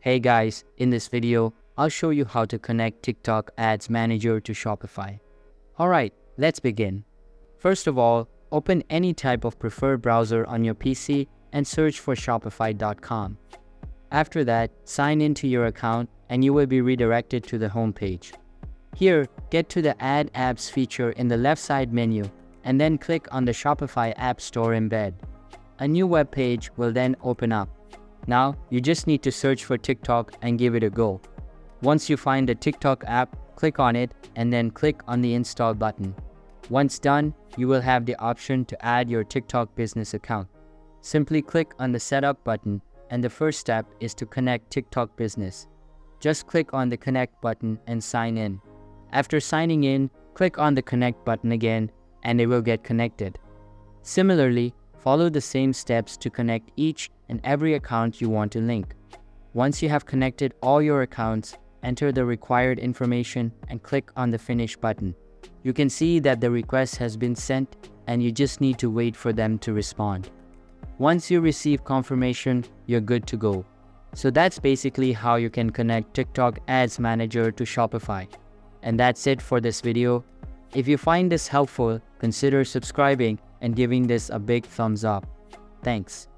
Hey guys, in this video, I'll show you how to connect TikTok Ads Manager to Shopify. Alright, let's begin. First of all, open any type of preferred browser on your PC and search for shopify.com. After that, sign into your account and you will be redirected to the home page. Here, get to the Add Apps feature in the left side menu and then click on the Shopify App Store embed. A new web page will then open up. Now, you just need to search for TikTok and give it a go. Once you find the TikTok app, click on it and then click on the Install button. Once done, you will have the option to add your TikTok business account. Simply click on the Setup button and the first step is to connect TikTok business. Just click on the Connect button and sign in. After signing in, click on the Connect button again and it will get connected. Similarly, follow the same steps to connect each and every account you want to link. Once you have connected all your accounts, enter the required information and click on the Finish button. You can see that the request has been sent and you just need to wait for them to respond. Once you receive confirmation, you're good to go. So that's basically how you can connect TikTok Ads Manager to Shopify. And that's it for this video. If you find this helpful, consider subscribing and giving this a big thumbs up. Thanks.